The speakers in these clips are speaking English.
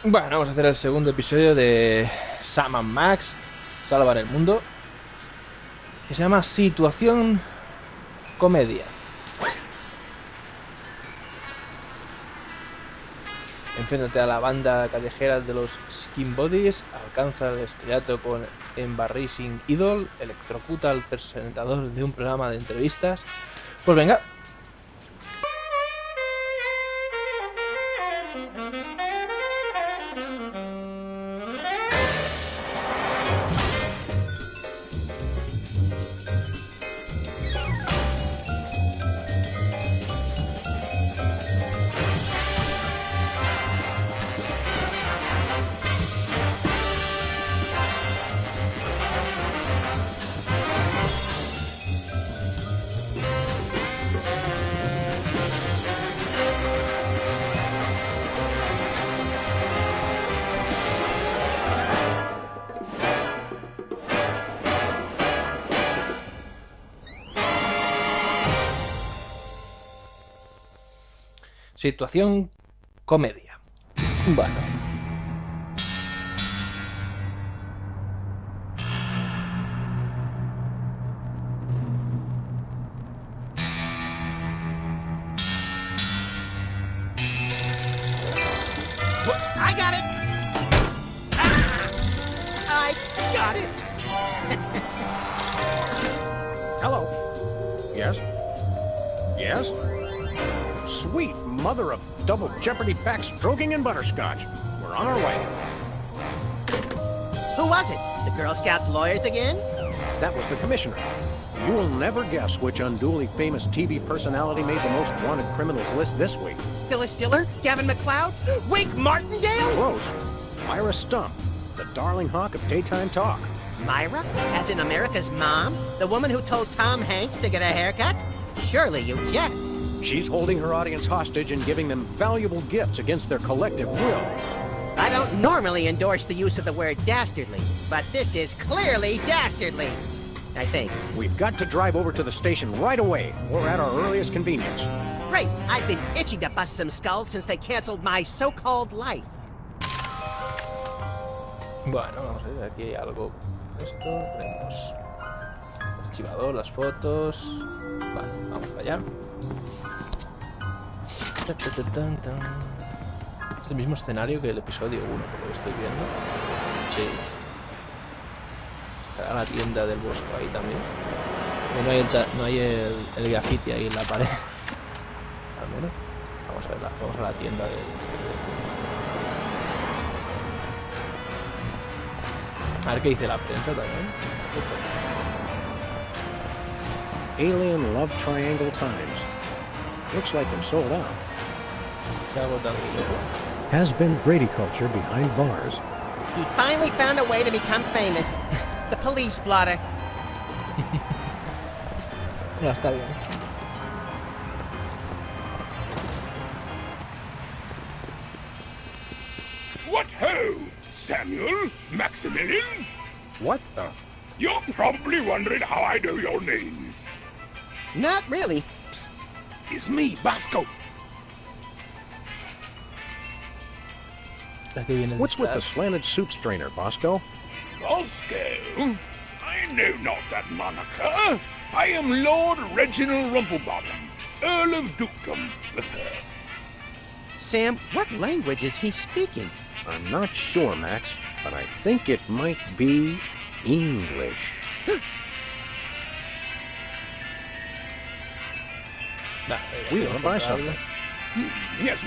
Bueno, vamos a hacer el segundo episodio de Sam and Max, Salvar el Mundo, que se llama Situación Comedia. Enfréntate a la banda callejera de los Skin Bodies, alcanza el estrellato con Embarrassing Idol, electrocuta al presentador de un programa de entrevistas. Pues venga. Situación Comedia. Bueno. I got it! Ah, I got it! Hello. Yes? Yes? Sweet mother of double jeopardy backstroking and butterscotch. We're on our way. Who was it? The Girl Scouts lawyers again? That was the commissioner. You will never guess which unduly famous TV personality made the most wanted criminals list this week. Phyllis Diller? Gavin McLeod? Wink Martindale? Close. Myra Stump, the darling hawk of daytime talk. Myra? As in America's mom? The woman who told Tom Hanks to get a haircut? Surely you jest. She's holding her audience hostage and giving them valuable gifts against their collective will. I don't normally endorse the use of the word dastardly, but this is clearly dastardly. I think. We've got to drive over to the station right away, or at our earliest convenience. Great! I've been itching to bust some skulls since they canceled my so-called life. Bueno, vamos a ver, aquí hay algo. Esto, tenemos el archivador, las fotos. Vale, vamos para allá. Es el mismo escenario que el episodio 1, por lo que estoy viendo. Sí. Estará la tienda del bosco ahí también. No hay el graffiti ahí en la pared. Al menos. Vamos a la tienda del A ver qué dice la prensa también. Alien Love Triangle Times. Looks like they're sold out. Se ha agotado el logo. Has been Brady culture behind bars. He finally found a way to become famous. The police blotter. Ya está bien. What ho, Samuel? Maximilian? What the? You're probably wondering how I know your names. Not really. Psst. It's me, Bosco. What's with the slanted soup strainer, Bosco? Bosco? I know not that moniker. I am Lord Reginald Rumplebottom, Earl of Dukedom, with her. Sam, what language is he speaking? I'm not sure, Max, but I think it might be English. We want to buy something. Yes,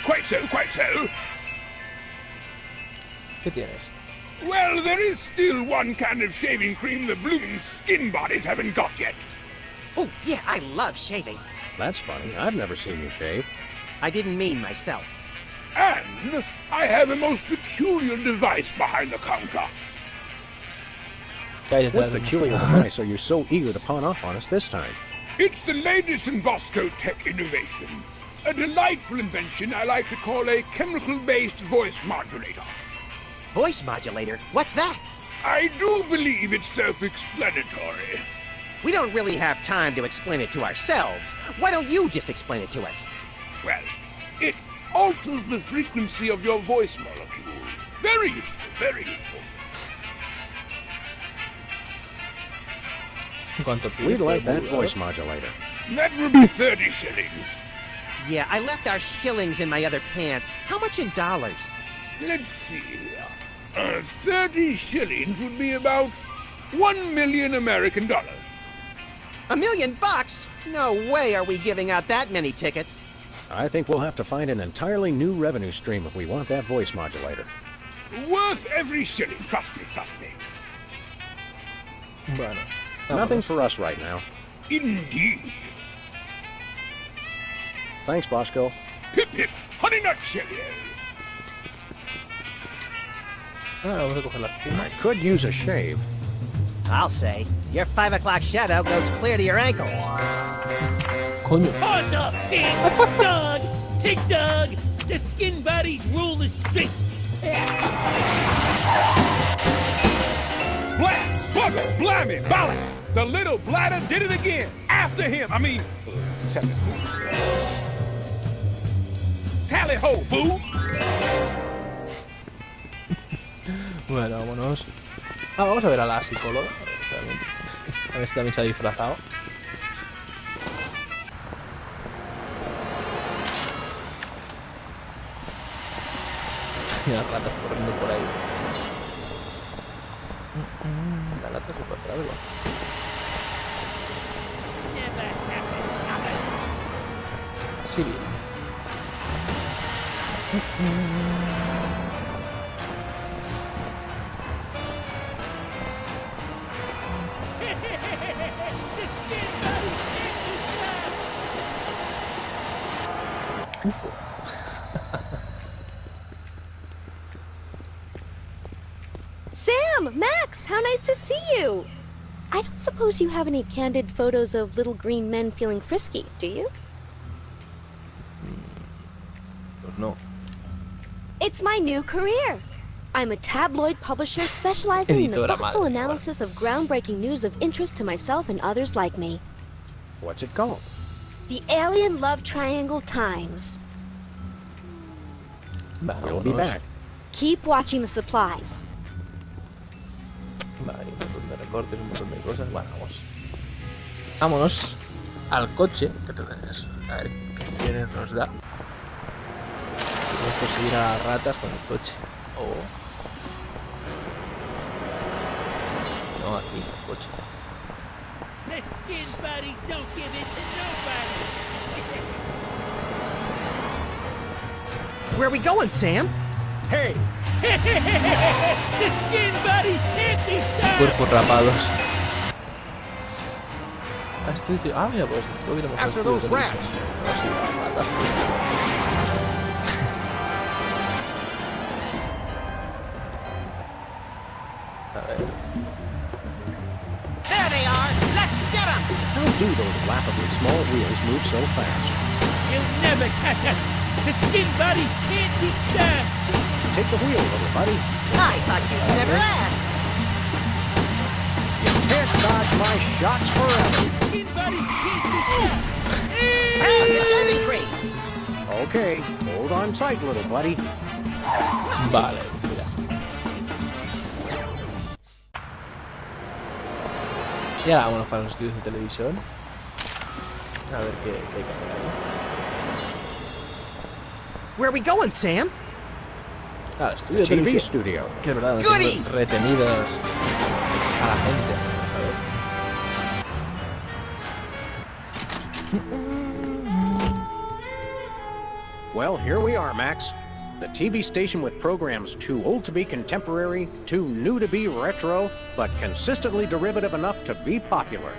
quite so, quite so. ¿Qué tienes? Well, there is still one kind of shaving cream the blooming skin bodies haven't got yet. Oh, yeah, I love shaving. That's funny. I've never seen you shave. I didn't mean myself. And I have a most peculiar device behind the counter. What peculiar device are you so eager to pawn off on us this time? It's the latest in Bosco tech innovation. A delightful invention I like to call a chemical-based voice modulator. Voice modulator? What's that? I do believe it's self-explanatory. We don't really have time to explain it to ourselves. Why don't you just explain it to us? Well, it alters the frequency of your voice molecules. Very useful, very useful. We'd like that voice modulator. That will be 30 shillings. Yeah, I left our shillings in my other pants. How much in dollars? Let's see. 30 shillings would be about 1 million American dollars. $1 million bucks? No way are we giving out that many tickets. I think we'll have to find an entirely new revenue stream if we want that voice modulator. Worth every shilling, trust me, trust me. Bueno. Nothing Vámonos. for us right now. Indeed. Thanks, Bosco. Pip pip, honey nut Cheerio. Vamos a coger las plumas. I could use a shave. I'll say. Your 5 o'clock shadow goes clear to your ankles. Coño. Paws up, pig, dog, big dog. The skin buddies rule the streets. Blam, bugger, blimey, ballot. The little bladder did it again. After him, tally ho, fool. Bueno, vámonos. Vamos a ver a la psicóloga. A ver si también se ha disfrazado. Y las ratas corriendo por ahí. La lata se puede hacer algo. Sí, bien. Ufo. Sam! Max! How nice to see you! I don't suppose you have any candid photos of little green men feeling frisky, do you? Pues no. It's my new career. I'm a tabloid publisher specializing in the Editora, thoughtful madre, analysis of groundbreaking news of interest to myself and others like me. What's it called? The Alien Love Triangle Times. We'll be Vámonos. back. Keep watching the supplies. Vale, un montón de recortes, un montón de cosas. Bueno, vamos. Vámonos al coche. Que tenés. A ver qué opciones nos da. Podemos perseguir a ratas con el coche. O. No, aquí, el coche. The skin buddies don't give it to nobody. Where are we going, Sam? Hey! The skin buddies can't be stopped. Cuerpos rapados. Ah, mira, pues lo hubiéramos After estudio those de rats. televisión. No, sí, las ratas. A ver. There they are! Let's get them! How do those laughably small wheels move so fast? You'll never catch us. The skin buddies can't be stopped. Take the wheel, little buddy. I thought you'd never ask. You can't dodge my shots forever. Skin buddies can't be stopped. Hey, the shaving cream! Okay, hold on tight, little buddy. Vale, mira. Y ahora vámonos para los estudios de televisión. A ver qué hay que hacer ahí. Where are we going, Sam? Ah, el estudio de TV televisión. studio. Que es verdad, no Goody. tengo retenidos a la gente. Well, here we are, Max. The TV station with programs too old to be contemporary, too new to be retro, but consistently derivative enough to be popular.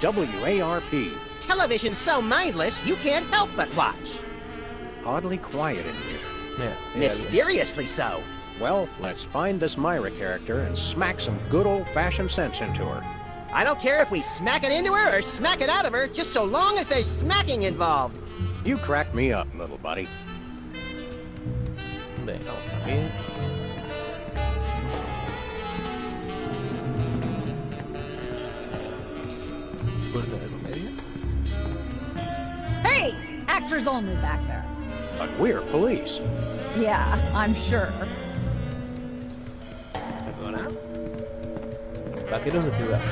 WARP. Television's so mindless, you can't help but watch. Oddly quiet in here. Mira, Mysteriously so. Well, let's find this Myra character and smack some good old-fashioned sense into her. I don't care if we smack it into her or smack it out of her, just so long as there's smacking involved. You crack me up, little buddy. venga, vamos aquí. Puerta de comedia. Hey! Actors only back there. but we're police. Yeah, I'm sure. Perdona. Vaqueros de ciudad.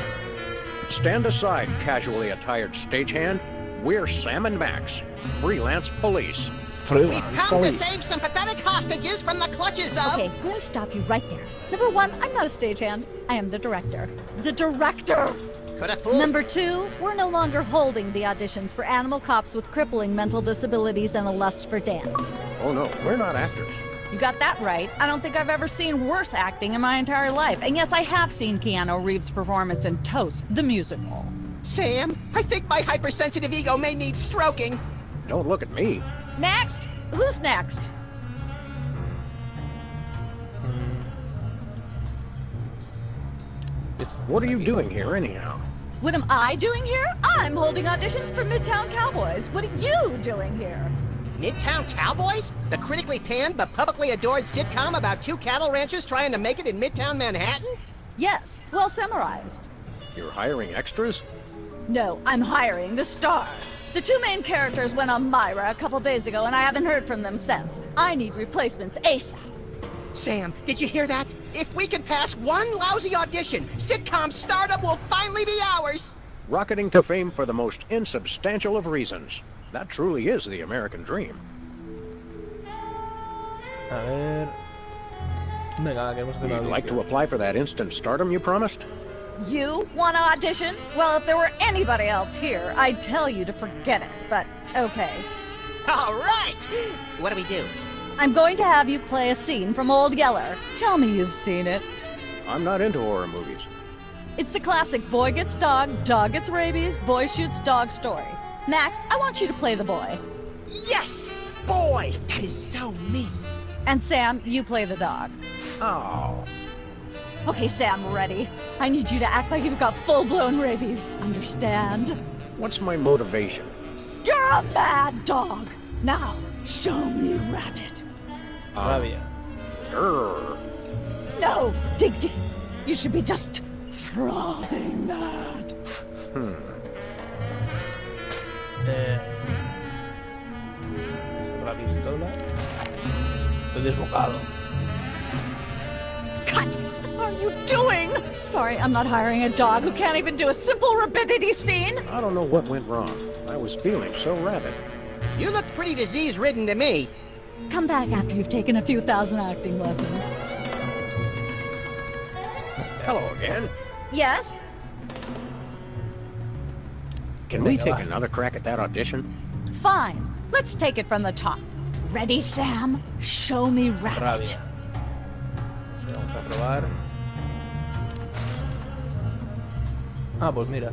Stand aside, casually attired stagehand. We're Sam and Max, freelance police. We've come to save some pathetic hostages from the clutches of... Okay, I'm gonna stop you right there. Number one, I'm not a stagehand. I am the director. The director! Could have fooled. Number two, we're no longer holding the auditions for animal cops with crippling mental disabilities and a lust for dance. Oh no, we're not actors. You got that right. I don't think I've ever seen worse acting in my entire life. And yes, I have seen Keanu Reeves' performance in Toast, the musical. Sam, I think my hypersensitive ego may need stroking. Don't look at me. Next? Who's next? What are you doing here anyhow? What am I doing here? I'm holding auditions for Midtown Cowboys. What are you doing here? Midtown Cowboys? The critically panned but publicly adored sitcom about two cattle ranchers trying to make it in Midtown Manhattan? Yes, well summarized. You're hiring extras? No, I'm hiring the star. The two main characters went on Myra a couple days ago, and I haven't heard from them since. I need replacements ASAP. Sam, did you hear that? If we can pass one lousy audition, sitcom stardom will finally be ours! Rocketing to fame for the most insubstantial of reasons. That truly is the American dream. A ver... Venga, queremos hacer una You'd like audición. to apply for that instant stardom you promised? You want to audition? Well, if there were anybody else here, I'd tell you to forget it, but okay. All right! What do we do? I'm going to have you play a scene from Old Yeller. Tell me you've seen it. I'm not into horror movies. It's the classic boy gets dog gets rabies, boy shoots dog story. Max, I want you to play the boy. Yes! Boy, that is so me. And Sam, you play the dog. Oh. Okay, Sam, ready? I need you to act like you've got full-blown rabies. Understand? What's my motivation? You're a bad dog. Now, show me rabbit. Rabia. Grr. No, dig deep. You should be just frothing mad. Saco la pistola. Estoy desbocado. Cut! What are you doing? Sorry, I'm not hiring a dog who can't even do a simple rapidity scene. I don't know what went wrong. I was feeling so rabid. You look pretty disease-ridden to me. Come back after you've taken a few thousand acting lessons. Hello again. Yes? Can we take another crack at that audition? Fine. Let's take it from the top. Ready, Sam? Show me rabbit. Rabia. O sea, vamos a probar. Ah, pues mira.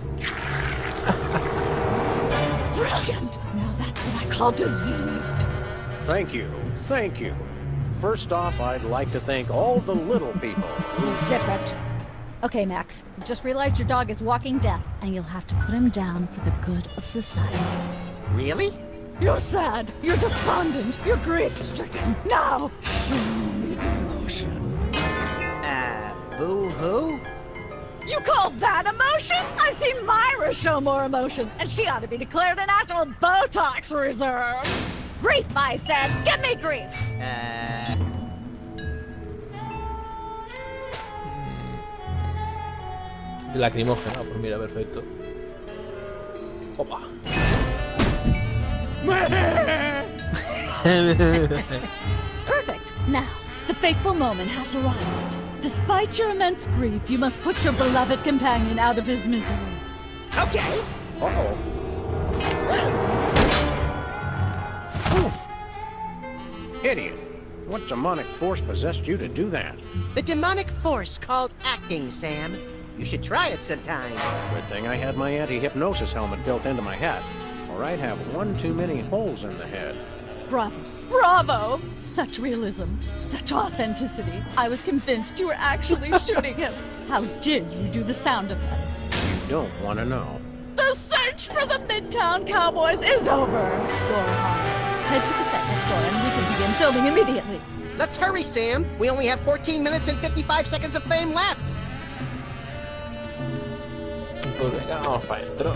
Brilliant. Now that's what I call diseased. Thank you. Thank you. First off, I'd like to thank all the little people who... Zip it. Okay, Max. I've just realized your dog is walking death, and you'll have to put him down for the good of society. Really? You're sad. You're despondent. You're grief-stricken. Now, show me the emotion. Boo-hoo? You call that emotion? I've seen Myra show more emotion, and she ought to be declared a national Botox reserve. Grief, I said. Give me grief. Lacrimógena, pues mira, perfecto. Opa. Perfect. Now, the fateful moment has arrived. Despite your immense grief, you must put your beloved companion out of his misery. Okay. Uh-oh. Idiot. What demonic force possessed you to do that? The demonic force called acting, Sam. You should try it sometime. Good thing I had my anti-hypnosis helmet built into my hat, or I'd have one too many holes in the head. Bravo. Bravo! Such realism. Such authenticity. I was convinced you were actually shooting him. How did you do the sound effects? You don't want to know. The search for the Midtown Cowboys is over. Go on. Head to the set next door and we can begin filming immediately. Let's hurry, Sam. We only have 14 minutes and 55 seconds of fame left. Pues venga, vamos para adentro.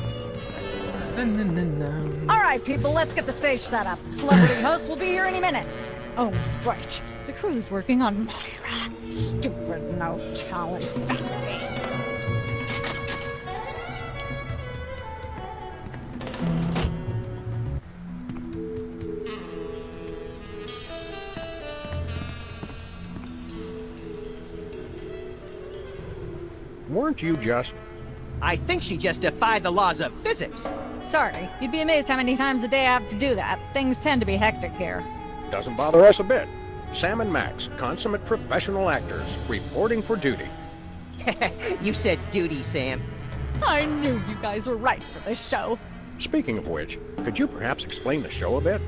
All right, people, let's get the stage set up. Celebrity host will be here any minute. Oh, right. The crew's working on Moira. Stupid, no talent. Weren't you just... I think she just defied the laws of physics. Sorry, you'd be amazed how many times a day I have to do that. Things tend to be hectic here. Doesn't bother us a bit. Sam and Max, consummate professional actors, reporting for duty. You said duty, Sam. I knew you guys were right for this show. Speaking of which, could you perhaps explain the show a bit?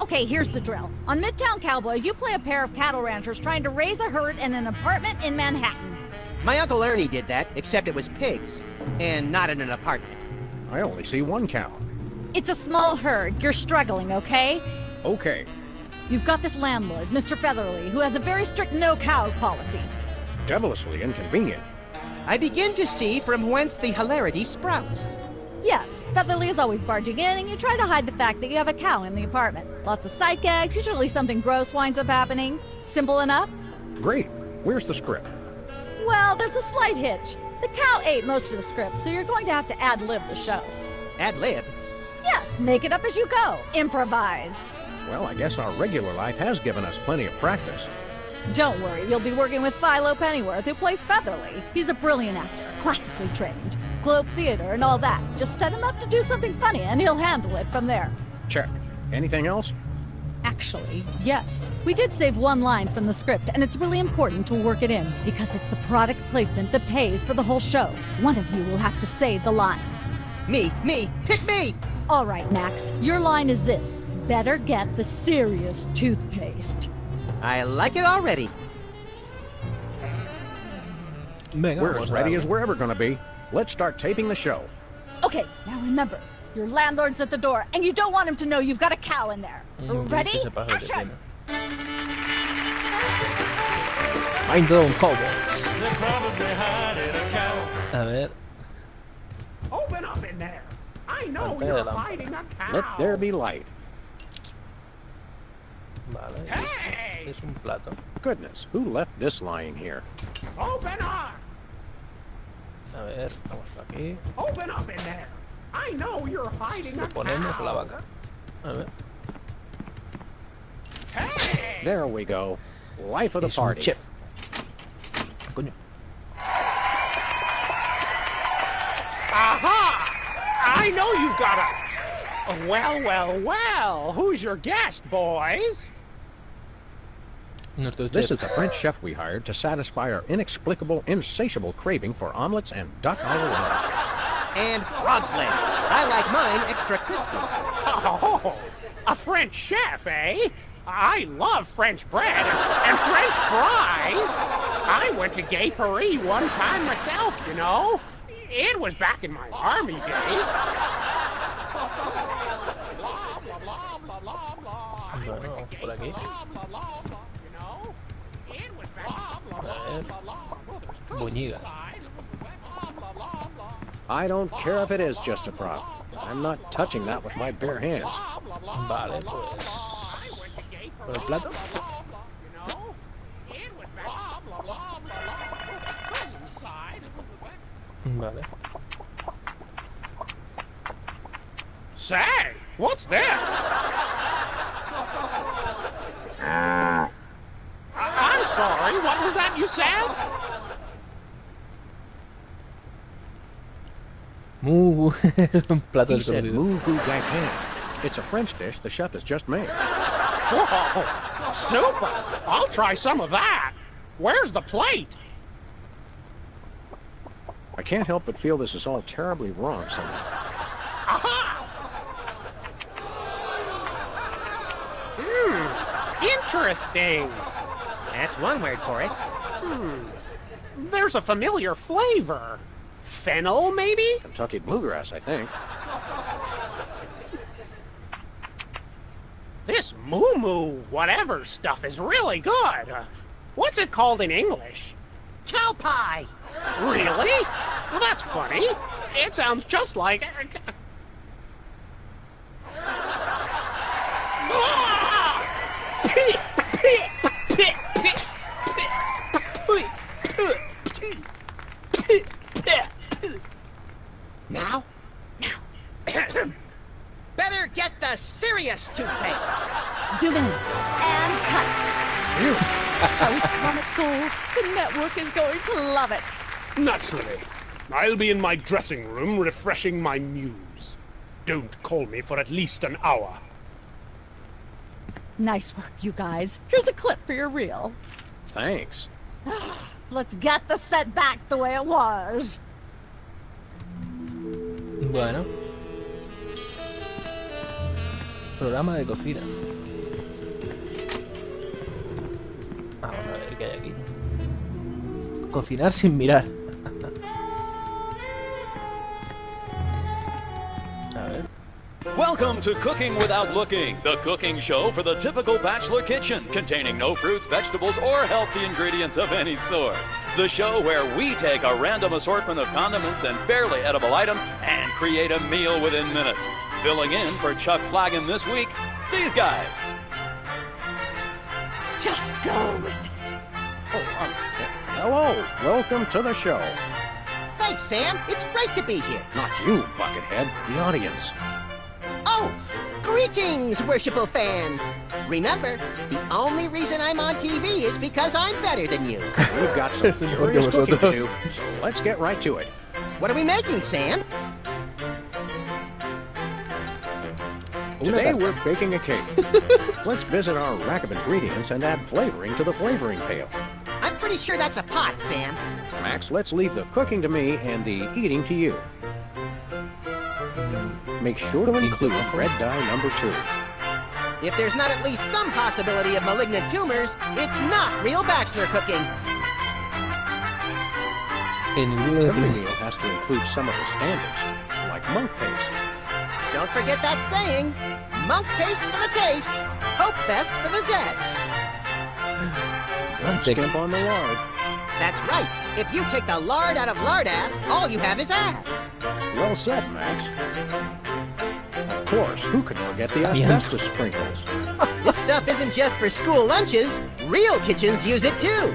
Okay, here's the drill. On Midtown Cowboy, you play a pair of cattle ranchers trying to raise a herd in an apartment in Manhattan. My Uncle Ernie did that, except it was pigs, and not in an apartment. I only see one cow. It's a small herd. You're struggling, okay? Okay. You've got this landlord, Mr. Featherly, who has a very strict no cows policy. Devilishly inconvenient. I begin to see from whence the hilarity sprouts. Yes, Featherly is always barging in, and you try to hide the fact that you have a cow in the apartment. Lots of sight gags, usually something gross winds up happening. Simple enough? Great. Where's the script? Well, there's a slight hitch. The cow ate most of the script, so you're going to have to ad-lib the show. Ad-lib? Yes, make it up as you go. Improvise. Well, I guess our regular life has given us plenty of practice. Don't worry, you'll be working with Philo Pennyworth, who plays Featherly. He's a brilliant actor, classically trained, Globe Theater and all that. Just set him up to do something funny, and he'll handle it from there. Check. Anything else? Actually, yes. We did save one line from the script, and it's really important to work it in, because it's the product placement that pays for the whole show. One of you will have to say the line. Me, pick me! All right, Max, your line is this. Better get the serious toothpaste. I like it already. Venga, We're vamos as a ready darle. as we're ever gonna be. Let's start taping the show. Okay, now remember, your landlord's at the door, and you don't want him to know you've got a cow in there. Ready? Que se pase de Action! tiene. Untitled Cowboys. A ver. Open up in there. I know Pantalla you're de lámpara. hiding a cow. Let there be light. Vale, Hey! es un plato. Goodness, who left this lying here? Open up! A ver, vamos por aquí. Open up in there. I know you're hiding Lo a ponemos la cow. vaca. A ver. Hey! There we go. Life of the Es un party. chef. Coño. Aha! I know you've got a... Well. Who's your guest, boys? Nuestro This chef. is the French chef we hired to satisfy our inexplicable, insatiable craving for omelets and duck au lavande. And frog's leg. I like mine extra crispy. Oh, a French chef, eh? I love French bread and French fries. I went to Gay Paris one time myself, you know. It was back in my army days. Bueno, vamos por aquí. A ver. Boñiga. I don't care if it is just a prop. I'm not touching that with my bare hands. Vale, pues. ¿Por el plato? Vale. Say, what's this? I'm sorry, what was that you said? Un plato He said desconocido. mou goût gagin. It's a French dish the chef has just made. Whoa, super! I'll try some of that. Where's the plate? I can't help but feel this is all terribly wrong somehow. Aha! Interesting. That's one word for it. There's a familiar flavor. Fennel, maybe? Kentucky bluegrass, I think. This moo whatever stuff is really good. What's it called in English? Cow pie! Really? Well, that's funny. It sounds just like... Now? Better get the serious toothpaste. Zoom in and cut. That was comic gold. The network is going to love it. Naturally. I'll be in my dressing room refreshing my muse. Don't call me for at least an hour. Nice work, you guys. Here's a clip for your reel. Thanks. Let's get the set back the way it was. Bueno. Programa de cocina. Vamos a ver qué hay aquí. Cocinar sin mirar. A ver. Welcome to Cooking Without Looking, the cooking show for the typical bachelor kitchen, containing no fruits, vegetables, or healthy ingredients of any sort. The show where we take a random assortment of condiments and barely edible items and create a meal within minutes. Filling in for Chuck Flaggan this week, these guys. Just go with it. Hello, welcome to the show. Thanks, Sam. It's great to be here. Not you, Buckethead, the audience. Oh, greetings, worshipful fans. Remember, the only reason I'm on TV is because I'm better than you. We've got some curious cooking to do, so let's get right to it. What are we making, Sam? Today we're baking a cake. Let's visit our rack of ingredients and add flavoring to the flavoring pail. I'm pretty sure that's a pot, Sam. Max, let's leave the cooking to me and the eating to you. Make sure to include red dye number 2. If there's not at least some possibility of malignant tumors, it's not real bachelor cooking. Every meal has to include some of the standards, like monk paste. Don't forget that saying, monk paste for the taste, hope fest for the zest. Don't skimp on the lard. That's right. If you take the lard out of lard ass, all you have is ass. Well said, Max. Of course, who could forget the asbestos sprinkles? This stuff isn't just for school lunches. Real kitchens use it too.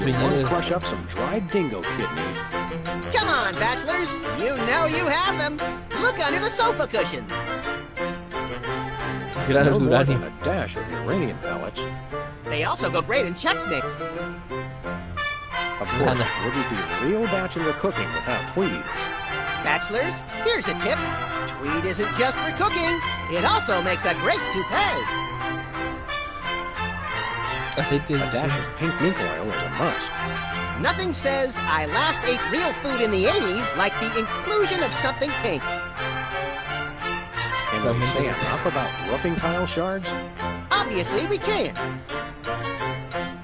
You want to crush up some dried dingo kidneys. Come on, bachelors. You know you have them. Look under the sofa cushions. No more than a dash of uranium pellets. They also go great in Chex Mix. Of course, it wouldn't be real bachelor cooking without tweed. Bachelors, here's a tip. Tweed isn't just for cooking. It also makes a great toupee. A dash of pink mink oil is a must. Nothing says I last ate real food in the 80s like the inclusion of something pink. Can we say enough about roofing tile shards? Obviously we can.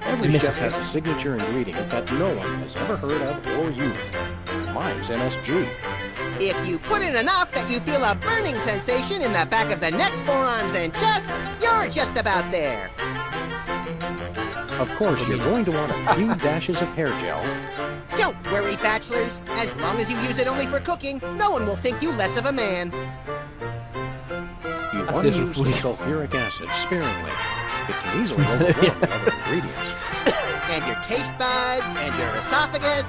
Every chef has a signature ingredient that no one has ever heard of or used. Mine's MSG. If you put in enough that you feel a burning sensation in the back of the neck, forearms, and chest, you're just about there. Of course, you're going to want a few dashes of hair gel. Don't worry, bachelors. As long as you use it only for cooking, no one will think you less of a man. You want to use the sulfuric acid sparingly. It can easily overwhelm the other ingredients. And your taste buds, and your esophagus.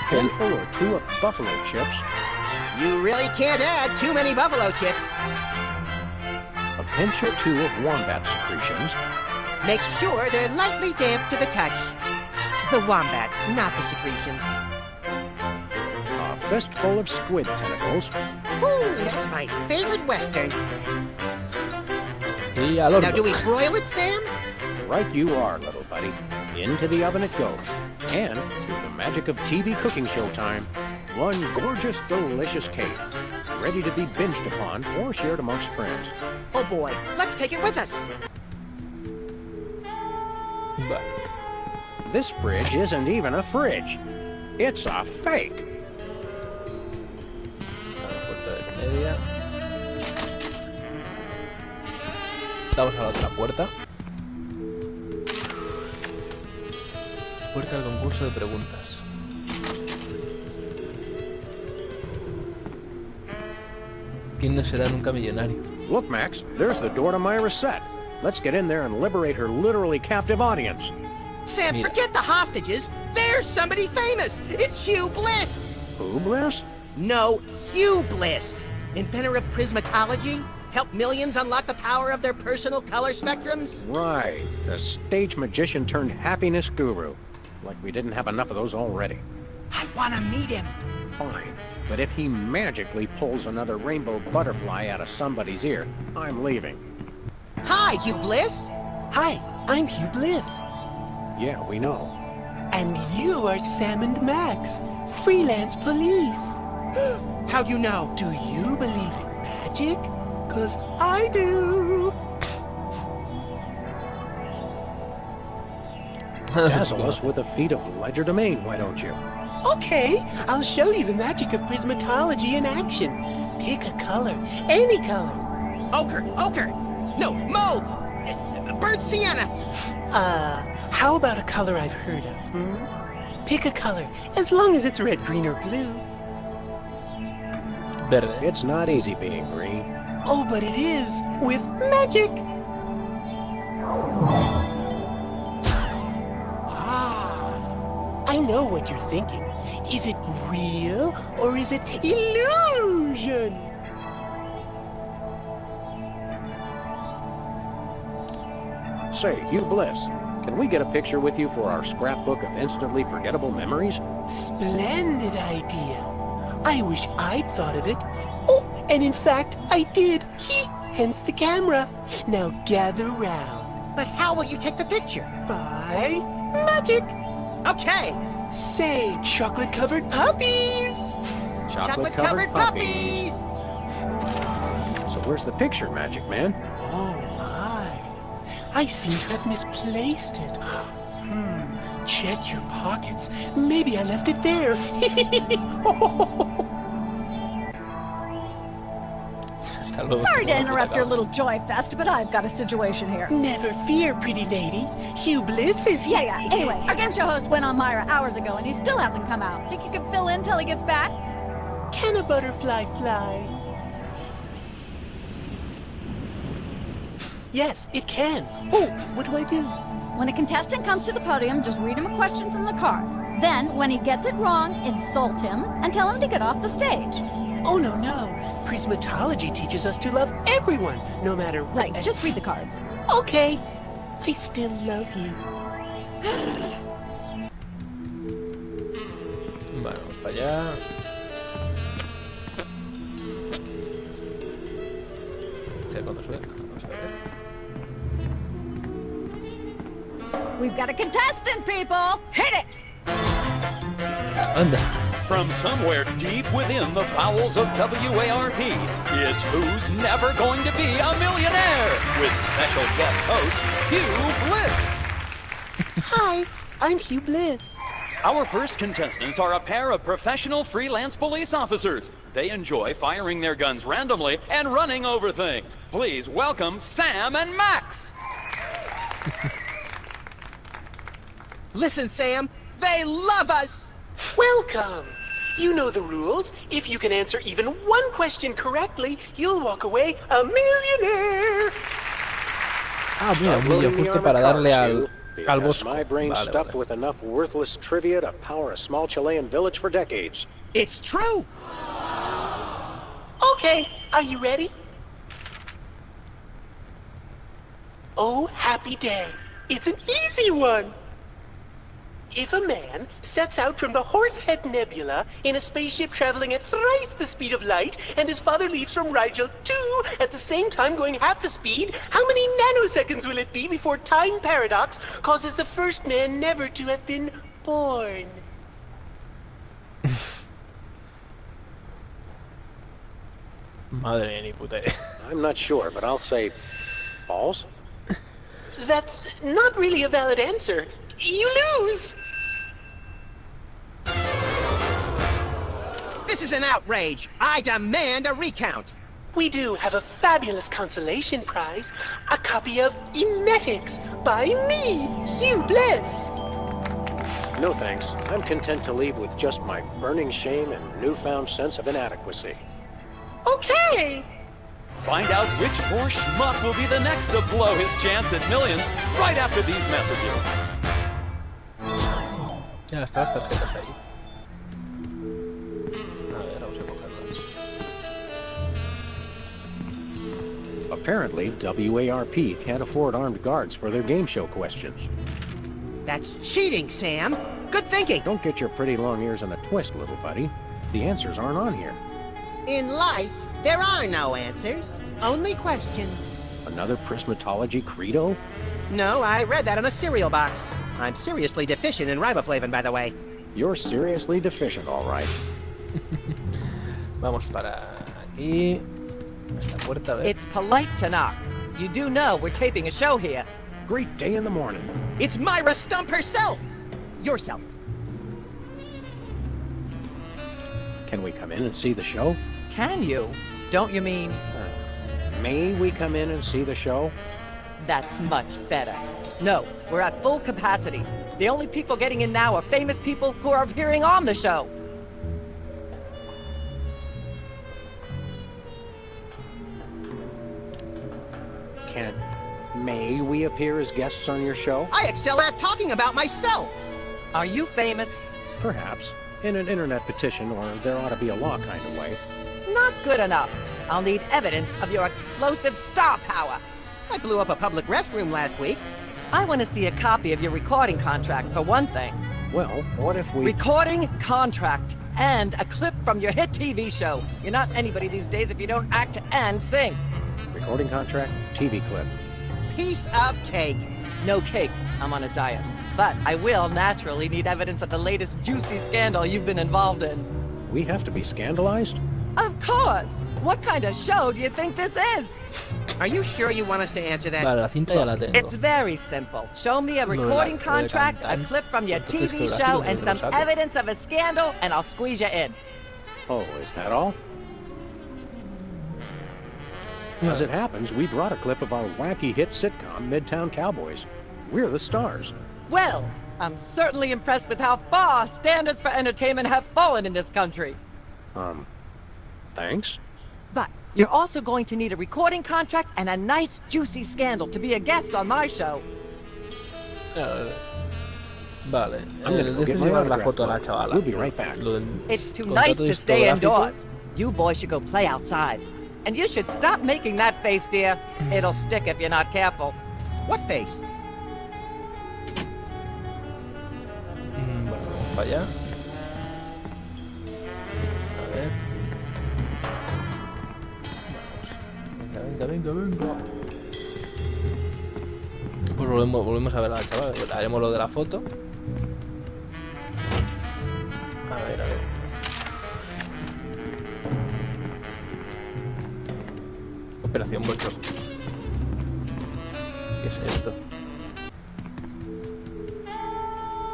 A handful or 2 of buffalo chips. You really can't add too many buffalo chips. A pinch or 2 of wombat secretions. Make sure they're lightly damp to the touch. The wombats, not the secretions. A fistful of squid tentacles. Ooh, that's my favorite Western. Now do we broil it, Sam? Right you are, little buddy. Into the oven it goes. And, through the magic of TV cooking show time, one gorgeous, delicious cake. Ready to be binged upon or shared amongst friends. Oh boy, let's take it with us. But this fridge isn't even a fridge. It's a fake. Vamos a la otra puerta. Puerta del concurso de preguntas. ¿Quién no será nunca millonario? Look, Max, there's the door to Myra's set. Let's get in there and liberate her literally captive audience. Sam, Mira. forget the hostages. There's somebody famous. It's Hugh Bliss. Who, Bliss? No, Hugh Bliss. Inventor of prismatology. Helped millions unlock the power of their personal color spectrums. Right, the stage magician turned happiness guru. Like we didn't have enough of those already. I want to meet him. Fine, but if he magically pulls another rainbow butterfly out of somebody's ear, I'm leaving. Hi, Hugh Bliss. Hi, I'm Hugh Bliss. Yeah, we know. And you are Sam and Max, freelance police. How do you know? Do you believe in magic? 'Cause I do. Dazzle us with a feat of legerdemain, why don't you? Okay, I'll show you the magic of prismatology in action. Pick a color, any color. Ochre. No, mauve. Burnt sienna. How about a color I've heard of, Pick a color, as long as it's red, green, or blue. Verde. It's not easy being green. Oh, but it is, with magic. I know what you're thinking. Is it real, or is it illusion? Say, Hugh Bliss, can we get a picture with you for our scrapbook of instantly forgettable memories? Splendid idea. I wish I'd thought of it. Oh, and in fact, I did. Hence the camera. Now gather round. But how will you take the picture? By magic. Okay. Say, chocolate-covered puppies. Chocolate-covered puppies. So where's the picture, Magic Man? Oh, my. I seem to have misplaced it. Check your pockets. Maybe I left it there. Hasta luego. Sorry to interrupt your little joy fest, but I've got a situation here. Never fear, pretty lady. Hugh Bliss is here. Yeah. Anyway, our game show host went on Myra hours ago, and he still hasn't come out. Think you could fill in till he gets back? Can a butterfly fly? Yes, it can. Oh, what do I do? When a contestant comes to the podium, just read him a question from the card. Then, when he gets it wrong, insult him and tell him to get off the stage. Oh, no. Prismatology teaches us to love everyone, no matter what. Right, just read the cards. Okay. I still love you. Vale, vamos para allá. Cuando sube. Vamos a ver. We've got a contestant, people! Hit it! Anda. From somewhere deep within the bowels of WARP, it's Who's Never Going to Be a Millionaire? With special guest host, Hugh Bliss. Hi, I'm Hugh Bliss. Our first contestants are a pair of professional freelance police officers. They enjoy firing their guns randomly and running over things. Please welcome Sam and Max. Listen, Sam, they love us. Welcome. You know the rules. If you can answer even one question correctly, you'll walk away a millionaire. Ah, mira, un vídeo justo para darle al bosco. My brain's stuffed with enough worthless trivia to power a small Chilean village for decades. It's true. Okay, are you ready? Oh, happy day. It's an easy one. If a man sets out from the Horsehead Nebula in a spaceship traveling at thrice the speed of light, and his father leaves from Rigel too at the same time going half the speed, how many nanoseconds will it be before time paradox causes the first man never to have been born? Madre mía, ni puta idea. I'm not sure, but I'll say false. That's not really a valid answer. You lose! This is an outrage. I demand a recount. We do have a fabulous consolation prize, a copy of Emetics by me, Hugh Bliss. No thanks. I'm content to leave with just my burning shame and newfound sense of inadequacy. Okay. Find out which poor schmuck will be the next to blow his chance at millions right after these messages. Ya están las tarjetas ahí. A ver, vamos a cogerlas. Apparently, WARP can't afford armed guards for their game show questions. That's cheating, Sam. Good thinking. Don't get your pretty long ears in a twist, little buddy. The answers aren't on here. In life, there are no answers, only questions. Another prismatology credo? No, I read that on a cereal box. I'm seriously deficient in riboflavin, by the way. You're seriously deficient, all right. Vamos para aquí. Esta puerta, a ver. It's polite to knock. You do know we're taping a show here. Great day in the morning. It's Myra Stump herself! Yourself. Can we come in and see the show? Can you? Don't you mean... May we come in and see the show? That's much better. No, we're at full capacity. The only people getting in now are famous people who are appearing on the show. May we appear as guests on your show? I excel at talking about myself! Are you famous? Perhaps. In an internet petition, or there ought to be a law kind of way. Not good enough. I'll need evidence of your explosive star power. I blew up a public restroom last week. I want to see a copy of your recording contract, for one thing. Well, what if we... Recording contract. And a clip from your hit TV show. You're not anybody these days if you don't act and sing. Recording contract, TV clip. Piece of cake. No cake. I'm on a diet. But I will naturally need evidence of the latest juicy scandal you've been involved in. We have to be scandalized? Of course! What kind of show do you think this is? Are you sure you want us to answer that? Vale, la cinta ya la tengo. It's very simple. Show me a recording contract, a clip from your TV show, and some evidence of a scandal, and I'll squeeze you in. Oh, is that all? As it happens, we brought a clip of our wacky hit sitcom, Midtown Cowboys. We're the stars. Well, I'm certainly impressed with how far standards for entertainment have fallen in this country. Thanks? But you're also going to need a recording contract and a nice, juicy scandal to be a guest on my show. Vale. I'm gonna go Este get es my llevar la autograph foto a la book. chavala. We'll be right back. It's too nice to stay indoors. You boys should go play outside. And you should stop making that face, dear. It'll stick if you're not careful. What face? Bueno, vamos para allá. A ver. Vamos. Venga. Pues volvemos a ver a la chavala. Haremos lo de la foto. A ver. Operación Bocho. ¿Qué es esto?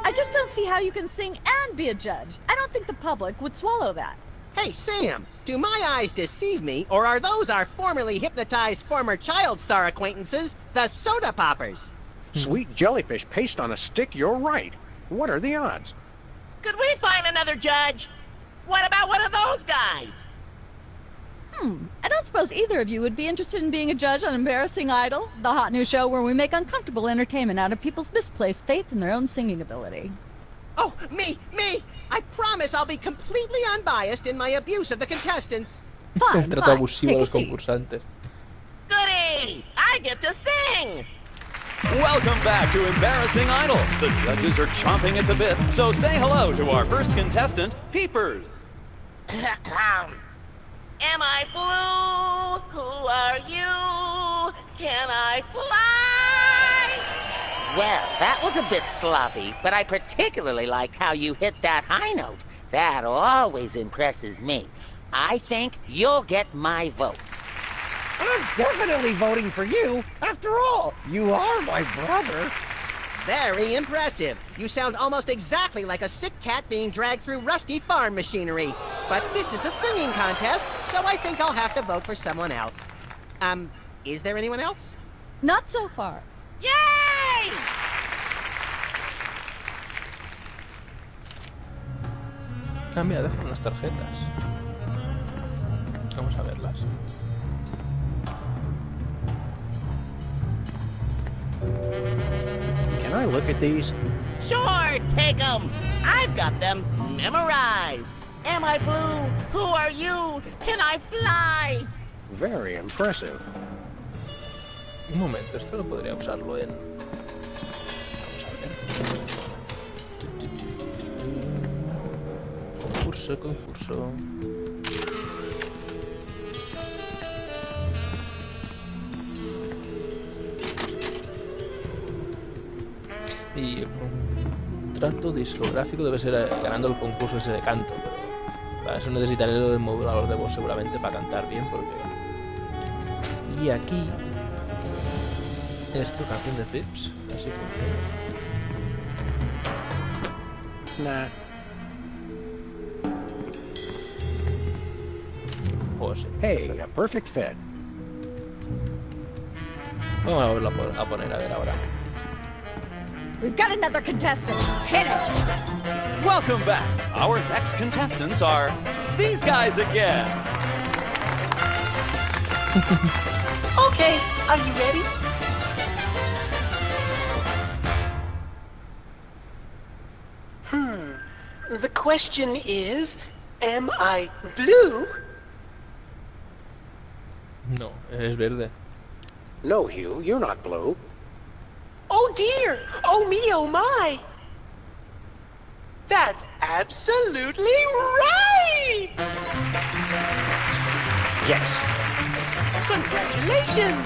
I just don't see how you can sing and be a judge. I don't think the public would swallow that. Hey, Sam, do my eyes deceive me, or are those our formerly hypnotized former child star acquaintances, the Soda Poppers? Sweet jellyfish paste on a stick, you're right. What are the odds? Could we find another judge? What about one of those guys? I don't suppose either of you would be interested in being a judge on Embarrassing Idol, the hot new show where we make uncomfortable entertainment out of people's misplaced faith in their own singing ability. Oh, me! I promise I'll be completely unbiased in my abuse of the contestants. Fine, Trato fine. abusivo Take a a los seat. concursantes. Goody! I get to sing! Welcome back to Embarrassing Idol. The judges are chomping at the bit, so say hello to our first contestant, Peepers. Am I blue? Who are you? Can I fly? Well, that was a bit sloppy, but I particularly liked how you hit that high note. That always impresses me. I think you'll get my vote. I'm definitely voting for you. After all, you are my brother. Very impressive. You sound almost exactly like a sick cat being dragged through rusty farm machinery. But this is a singing contest, so I think I'll have to vote for someone else. Is there anyone else? Not so far. Yay! Ah, mira, dejan las tarjetas. Vamos a verlas. Can I look at these? Sure, take them. I've got them memorized. Am I blue? Who are you? Can I fly? Very impressive. Un momento, esto no podría usarlo en... Vamos a ver. Concurso. Y el contrato discográfico debe ser ganando el concurso ese de canto, pero para eso necesitaré lo del modulador de voz seguramente para cantar bien, porque... Y aquí... Esto, canción de Trips, así funciona. Nah. Pues sí. Hey, a perfect fit. Vamos a volverlo a poner, a ver ahora. We've got another contestant. Hit it! Welcome back. Our next contestants are these guys again. Okay, are you ready? The question is, am I blue? No, eres verde. No, Hugh, you're not blue. Oh dear! Oh me, oh my! That's absolutely right! Yes. Congratulations!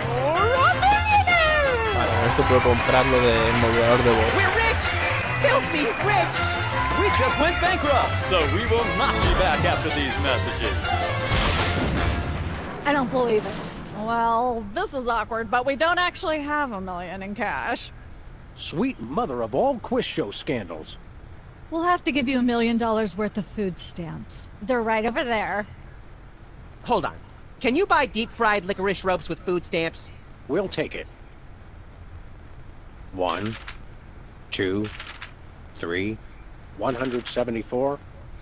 You're a millionaire! Vale, con esto puedo comprarlo del modulador de voz. We're rich! Filthy rich! We just went bankrupt, so we will not be back after these messages. I don't believe it. Well, this is awkward, but we don't actually have $1 million in cash. Sweet mother of all quiz show scandals. We'll have to give you $1 million worth of food stamps. They're right over there. Hold on. Can you buy deep-fried licorice ropes with food stamps? We'll take it. 1, 2, 3, 174,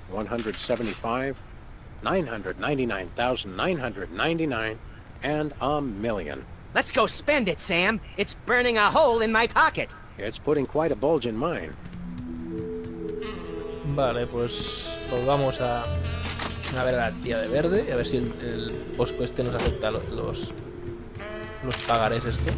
175, 999,999, and $1 million. Let's go spend it, Sam. It's burning a hole in my pocket. It's putting quite a bulge in mine. Vale, pues volvamos a ver a la tía de verde y a ver si el Bosco este nos acepta los pagarés estos.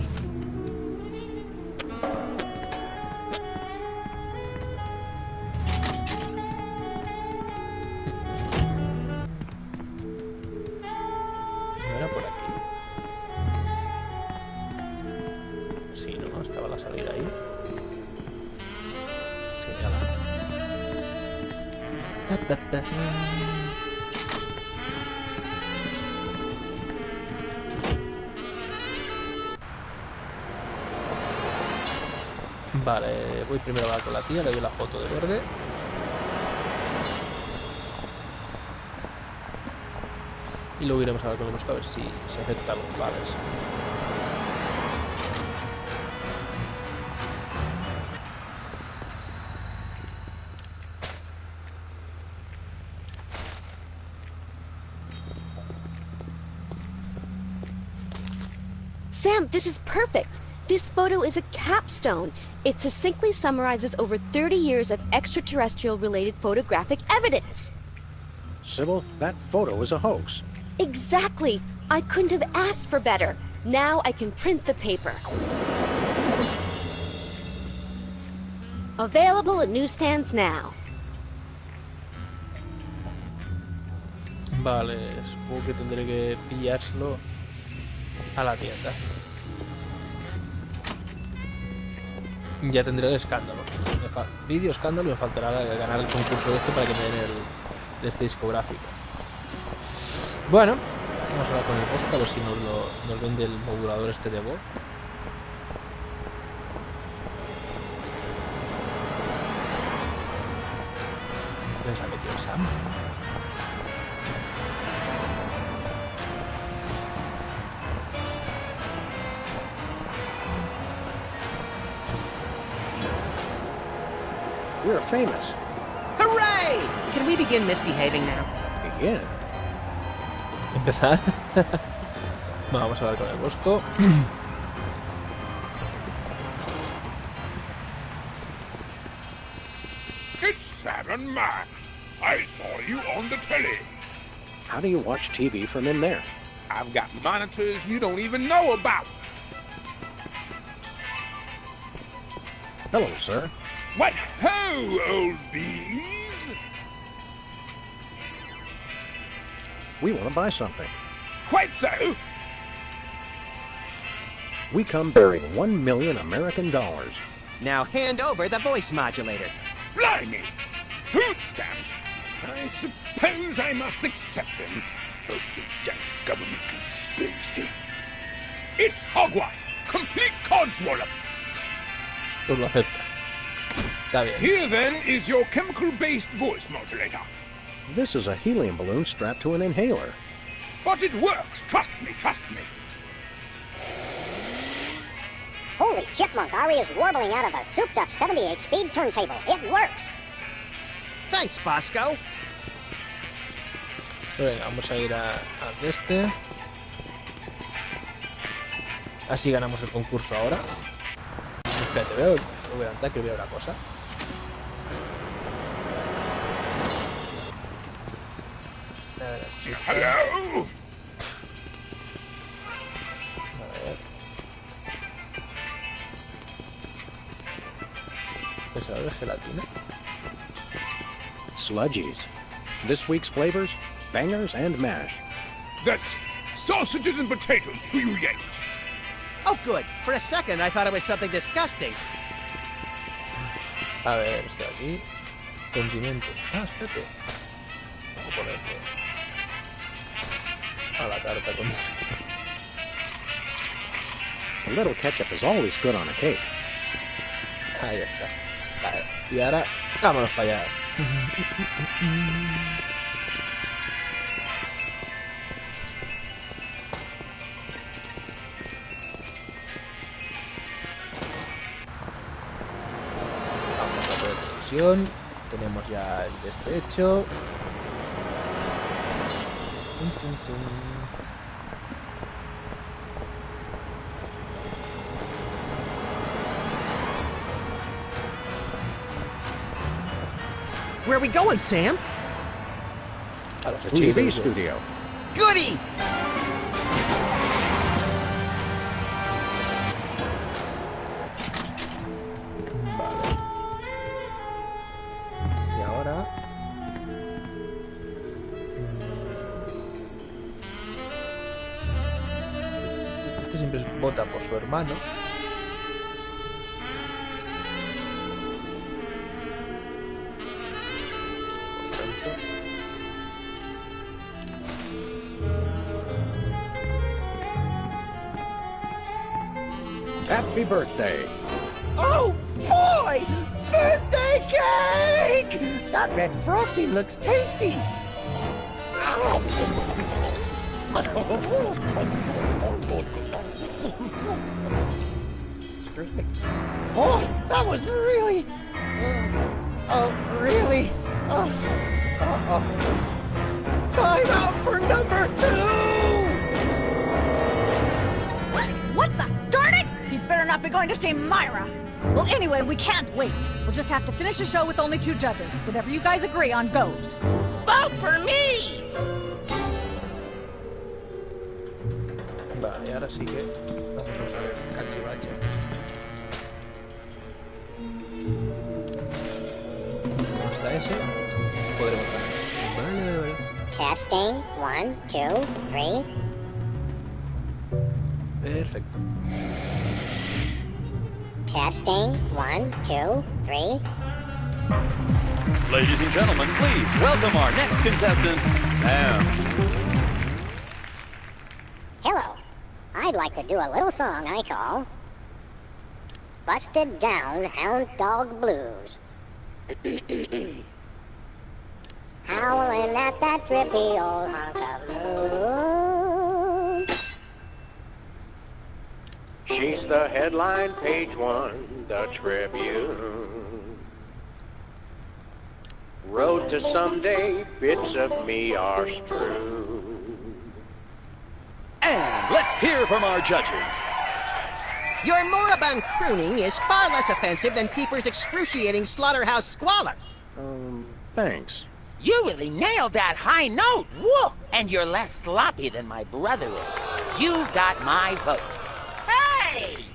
Vale, voy primero a hablar con la tía, le doy la foto de verde. Y luego iremos a hablar con el Bosco a ver si se aceptan los vales. Sam, this is perfect. This photo is a capstone. It succinctly summarizes over 30 years of extraterrestrial-related photographic evidence. Sybil, that photo is a hoax. Exactly. I couldn't have asked for better. Now I can print the paper. Available at newsstands now. Vale, supongo que tendré que pillárselo a la tienda. Ya tendré el escándalo. Vídeo escándalo y me faltará ganar el concurso de esto para que me den de este discográfico. Bueno, vamos a hablar con el Bosco a ver si nos vende el modulador este de voz. ¿Dónde se ha metido el Sam? We're famous. Hooray! Can we begin misbehaving now? Begin? empezar. Bueno, vamos a hablar con el Bosco. It's Sam and Max. I saw you on the telly. How do you watch TV from in there? I've got monitors you don't even know about. Hello, sir. What ho, old bees? We want to buy something. Quite so. We come bearing $1 million American dollars. Now hand over the voice modulator. Blimey! Food stamps? I suppose I must accept them. Oh, the Dutch government conspiracy. It's hogwash! Complete codswallop! Pues lo acepta. Está bien. Here then is your chemical-based voice modulator. This is a helium balloon strapped to an inhaler. But it works, trust me, trust me. Holy chipmunk, Ari is warbling out of a souped-up 78-speed turntable. It works. Thanks, Bosco. Venga, vamos a ir a este. Así ganamos el concurso ahora. Espérate, voy a adelantar que veo una cosa. Hello. A ver. Pensador de gelatina. Sludgies. This week's flavors, bangers and mash. That's sausages and potatoes to you Yanks. Oh, good. For a second, I thought it was something disgusting. A ver, estoy aquí. Condimentos. Ah, espérate. Vamos a ponerle a la carta con... A little ketchup is always good on a cake. Ahí está. Vale. Y ahora, vámonos para allá. Vamos a poner televisión. Tenemos ya el de este hecho. Tum, tum, tum. Where are we going, Sam? A los The TV studio. Goody! Vale. Y ahora... Este siempre vota por su hermano. Happy birthday. Oh, boy! Birthday cake! That red frosting looks tasty. Oh, that was really... really... Time out for number 2! What the? Darn it! He'd better not be going to see Myra. Well, anyway, we can't wait. We'll just have to finish the show with only 2 judges. Whatever you guys agree on goes. Vote for me! Vale, ahora sí que vamos a ver cachivache. Hasta ese podremos ganar. Vale, vale. Testing. 1, 2, 3. Perfecto. Testing. 1, 2, 3. Ladies and gentlemen, please welcome our next contestant, Sam. Hello. I'd like to do a little song I call Busted Down Hound Dog Blues. Howling at that trippy old hunk of moon. She's the headline, page 1, the Tribune. Road to someday, bits of me are strewn. let's hear from our judges. Your moribund crooning is far less offensive than Peeper's excruciating slaughterhouse squalor. Thanks. You really nailed that high note. Whoa! And you're less sloppy than my brother is. You've got my vote. Hey!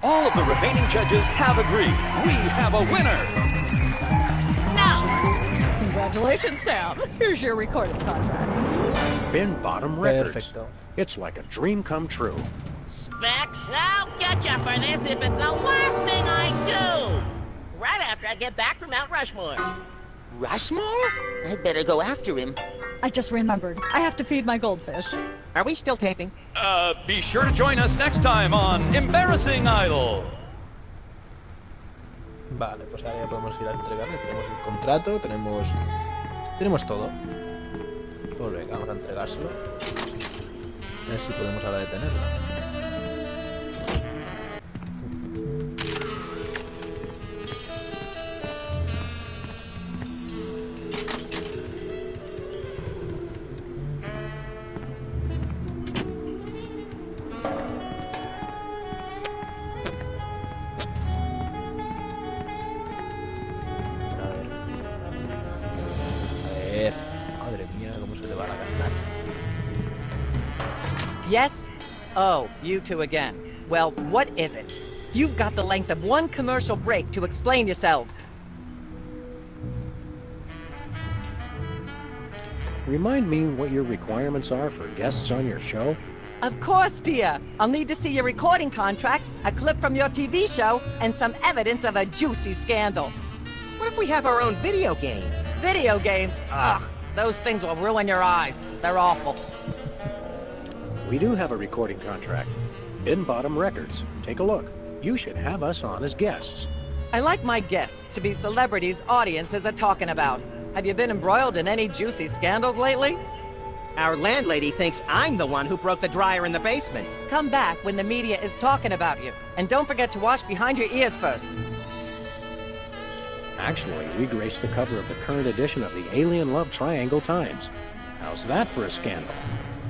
All of the remaining judges have agreed. We have a winner. No! Congratulations, Sam. Here's your recording contract. Bin Bottom Records. Perfecto. It's like a dream come true. Specs, I'll get you for this if it's the last thing I do. Right after I get back from Mount Rushmore. Rushmore? I'd better go after him. I just remembered. I have to feed my goldfish. Are we still taping? Be sure to join us next time on Embarrassing Idol. Vale, pues ahora ya podemos ir a entregarle. Tenemos el contrato, tenemos todo. Pues venga, vamos a entregárselo. A ver si podemos ahora detenerlo. Madre mía, cómo se le va la cantar. Yes? Oh, you two again. Well, what is it? You've got the length of one commercial break to explain yourselves. Remind me what your requirements are for guests on your show? Of course, dear. I'll need to see your recording contract, a clip from your TV show, and some evidence of a juicy scandal. What if we have our own video game? Video games? Ugh, those things will ruin your eyes. They're awful. We do have a recording contract. Bin Bottom Records. Take a look. You should have us on as guests. I like my guests to be celebrities audiences are talking about. Have you been embroiled in any juicy scandals lately? Our landlady thinks I'm the one who broke the dryer in the basement. Come back when the media is talking about you. And don't forget to wash behind your ears first. Actually, we graced the cover of the current edition of the Alien Love Triangle Times. How's that for a scandal?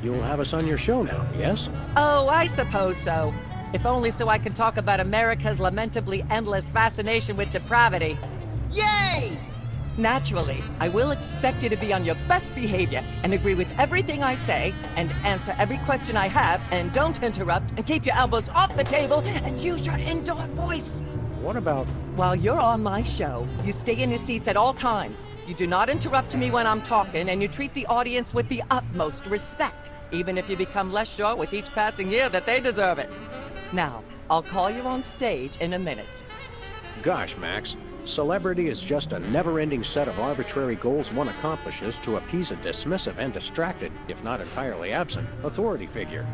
You'll have us on your show now, yes? Oh, I suppose so. If only so I can talk about America's lamentably endless fascination with depravity. Yay! Naturally, I will expect you to be on your best behavior and agree with everything I say and answer every question I have and don't interrupt and keep your elbows off the table and use your indoor voice. What about... While you're on my show, you stay in your seats at all times. You do not interrupt me when I'm talking and you treat the audience with the utmost respect, even if you become less sure with each passing year that they deserve it. Now, I'll call you on stage in a minute. Gosh, Max. Celebrity is just a never-ending set of arbitrary goals one accomplishes to appease a dismissive and distracted, if not entirely absent, authority figure.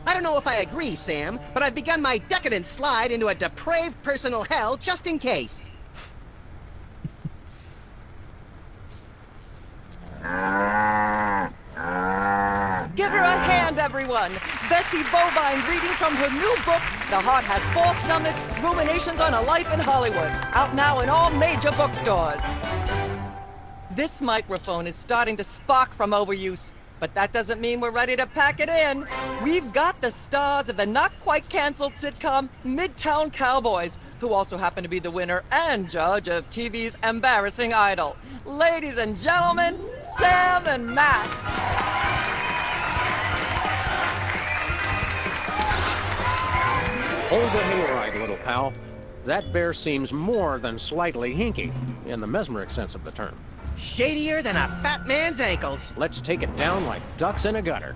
I don't know if I agree, Sam, but I've begun my decadent slide into a depraved personal hell just in case. Give her a hand, everyone! Bessie Bovine reading from her new book, The Heart Has Four Stomachs, Ruminations on a Life in Hollywood. Out now in all major bookstores. This microphone is starting to spark from overuse, but that doesn't mean we're ready to pack it in. We've got the stars of the not-quite-canceled sitcom Midtown Cowboys, who also happen to be the winner and judge of TV's Embarrassing Idol. Ladies and gentlemen, Sam and Matt. Hold the hayride, little pal. That bear seems more than slightly hinky, in the mesmeric sense of the term. Shadier than a fat man's ankles. Let's take it down like ducks in a gutter.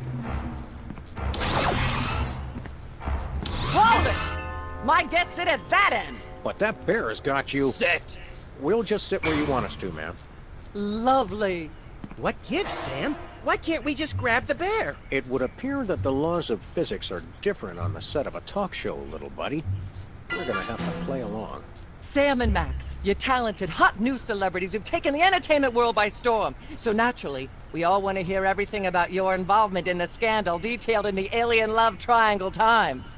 Hold it! My guests sit at that end. But that bear has got you... Sit! We'll just sit where you want us to, ma'am. Lovely. What gives, Sam? Why can't we just grab the bear? It would appear that the laws of physics are different on the set of a talk show, little buddy. We're gonna have to play along. Sam and Max, you're talented, hot news celebrities who've taken the entertainment world by storm. So naturally, we all want to hear everything about your involvement in the scandal detailed in the Alien Love Triangle Times.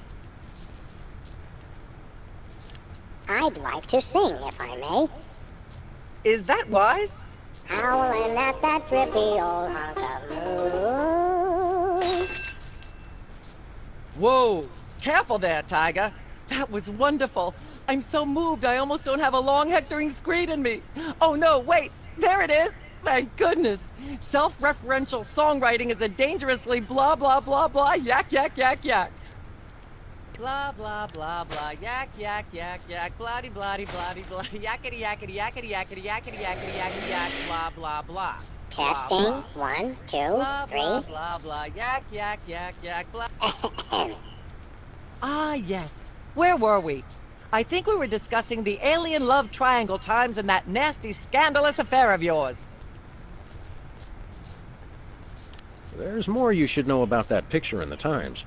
I'd like to sing, if I may. Is that wise? Howling at that drippy old hunk of moon. Whoa! Careful there, Tiger. That was wonderful. I'm so moved I almost don't have a long hectoring screed in me. Oh no, wait! There it is! Thank goodness! Self-referential songwriting is a dangerously blah blah blah blah yak yak yak yak. Blah blah blah blah yak yak yak yak bloody bloody bloody blah yakety yakety yakety yakety yakety yakety yakety yak blah blah blah. Testing. 1, 2, 3. Blah blah blah yak yak yak yak blah. Ah yes. Where were we? I think we were discussing the alien love triangle times and that nasty scandalous affair of yours. There's more you should know about that picture in the Times.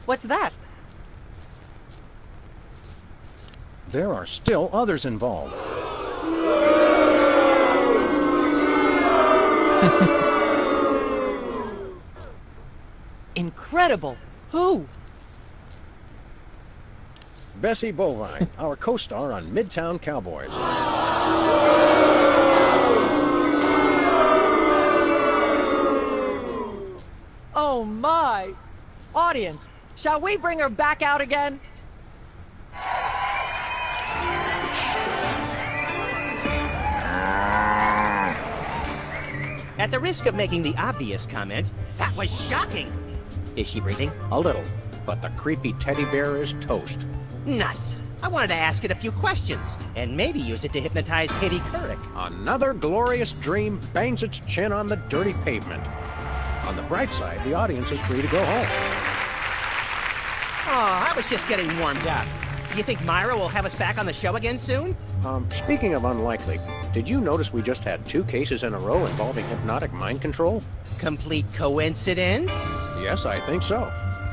What's that? There are still others involved. Incredible! Who? Bessie Bovine, our co-star on Midtown Cowboys. Oh my! Audience, shall we bring her back out again? At the risk of making the obvious comment, that was shocking. Is she breathing? A little, but the creepy teddy bear is toast. Nuts. I wanted to ask it a few questions, and maybe use it to hypnotize Katie Couric. Another glorious dream bangs its chin on the dirty pavement. On the bright side, the audience is free to go home. Oh, I was just getting warmed up. You think Myra will have us back on the show again soon? Speaking of unlikely, did you notice we just had 2 cases in a row involving hypnotic mind control? Complete coincidence? Yes, I think so.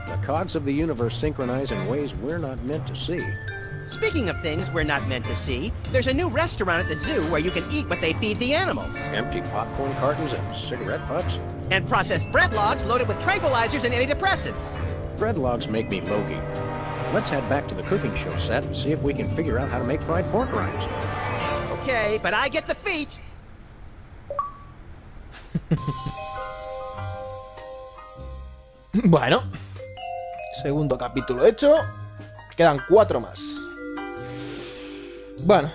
The cogs of the universe synchronize in ways we're not meant to see. Speaking of things we're not meant to see, there's a new restaurant at the zoo where you can eat what they feed the animals. Empty popcorn cartons and cigarette butts? And processed bread logs loaded with tranquilizers and antidepressants. Bread logs make me logy. Let's head back to the cooking show set and see if we can figure out how to make fried pork rinds. Okay, but I get the feet. Bueno, segundo capítulo hecho. Quedan 4 más. Bueno,